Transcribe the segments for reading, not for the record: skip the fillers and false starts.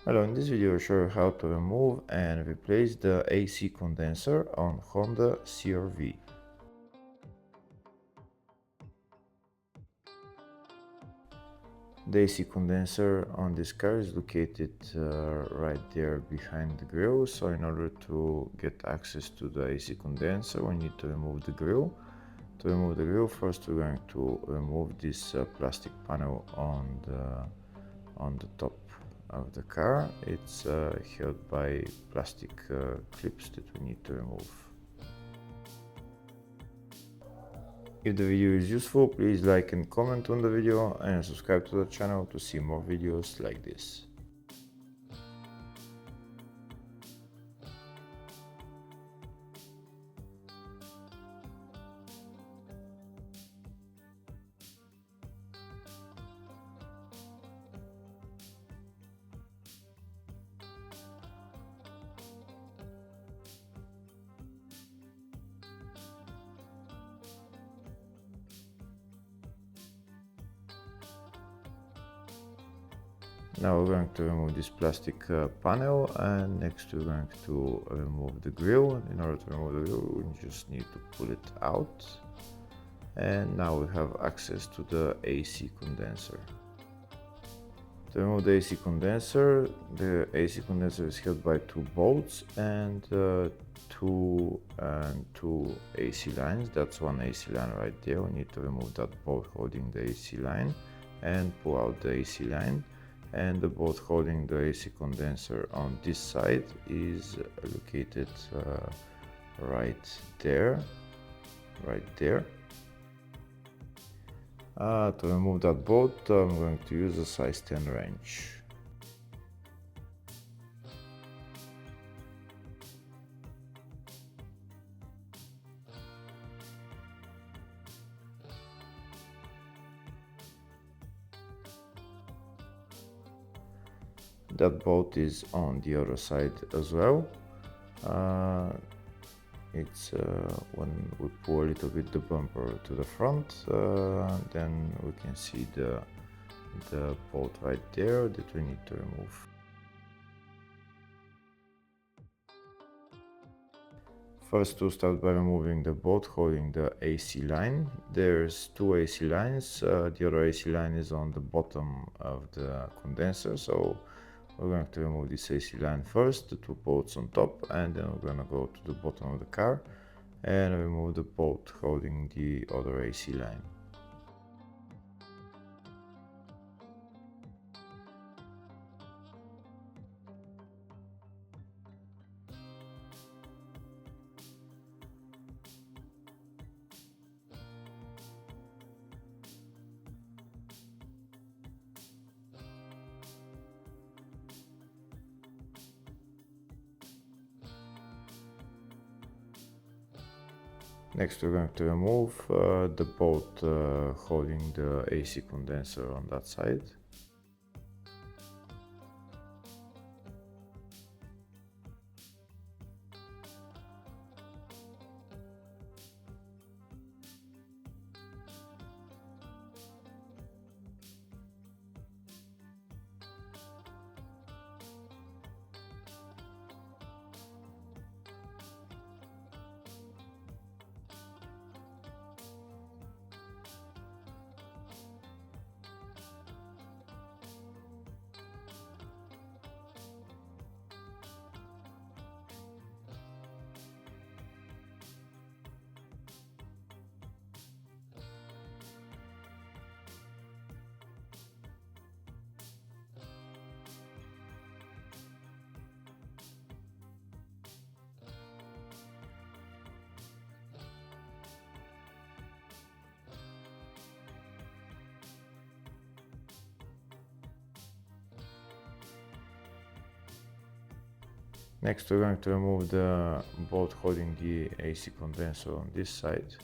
Hello, in this video I'll show you how to remove and replace the AC condenser on Honda CR-V. The AC condenser on this car is located right there behind the grille, so in order to get access to the AC condenser we need to remove the grille. To remove the grille, first we're going to remove this plastic panel on the top of the car. It's held by plastic clips that we need to remove. If the video is useful, please like and comment on the video and subscribe to the channel to see more videos like this. Now we're going to remove this plastic panel, and next we're going to remove the grille. In order to remove the grille, we just need to pull it out. And now we have access to the AC condenser. To remove the AC condenser is held by two bolts and two AC lines. That's one AC line right there. We need to remove that bolt holding the AC line and pull out the AC line. And the bolt holding the AC condenser on this side is located right there. To remove that bolt, I'm going to use a size 10 wrench. That bolt is on the other side as well. When we pull a little bit the bumper to the front, then we can see the bolt right there that we need to remove. First, we'll start by removing the bolt holding the AC line. There's two AC lines. The other AC line is on the bottom of the condenser, so we're going to remove this AC line first, the two bolts on top, and then we're going to go to the bottom of the car and remove the bolt holding the other AC line. Next, we're going to remove the bolt holding the AC condenser on that side. Next, we're going to remove the bolt holding the AC condenser on this side.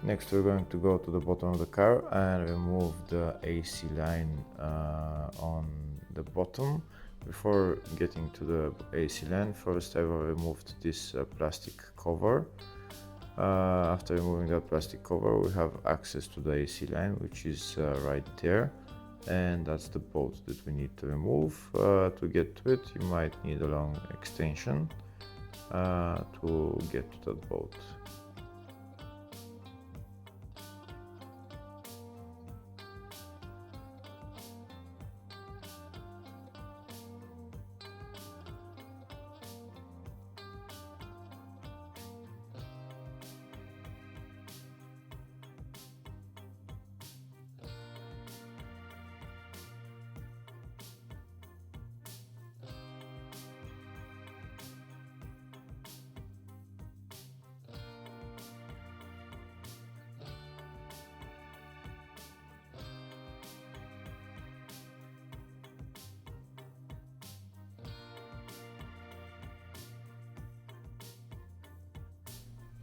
Next we're going to go to the bottom of the car and remove the AC line on the bottom. Before getting to the AC line, first I will remove this plastic cover. After removing that plastic cover, we have access to the AC line, which is right there, and that's the bolt that we need to remove. To get to it, you might need a long extension to get to that bolt.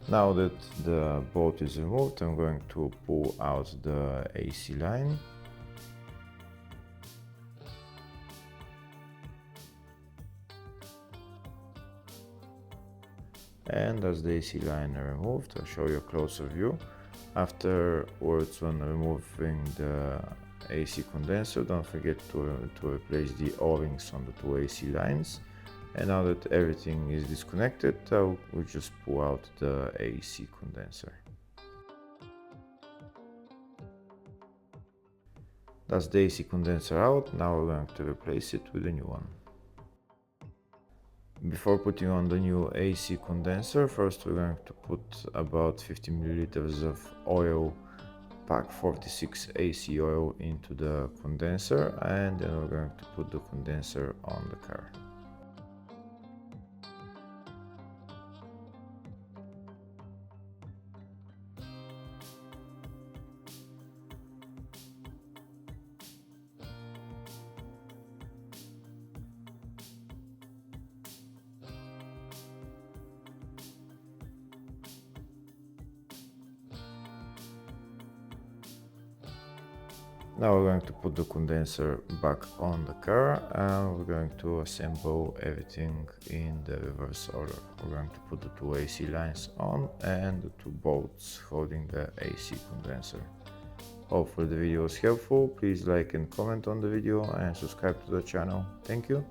Now that the bolt is removed, I'm going to pull out the AC line. And as the AC line is removed, I'll show you a closer view. Afterwards, when removing the AC condenser, don't forget to replace the O-rings on the two AC lines. And now that everything is disconnected, we'll just pull out the AC condenser. That's the AC condenser out. Now we're going to replace it with a new one. Before putting on the new AC condenser, first we're going to put about 50 milliliters of oil, pack 46 AC oil, into the condenser, and then we're going to put the condenser on the car. Now we're going to put the condenser back on the car and we're going to assemble everything in the reverse order. We're going to put the two AC lines on and the two bolts holding the AC condenser. Hopefully the video was helpful. Please like and comment on the video and subscribe to the channel. Thank you.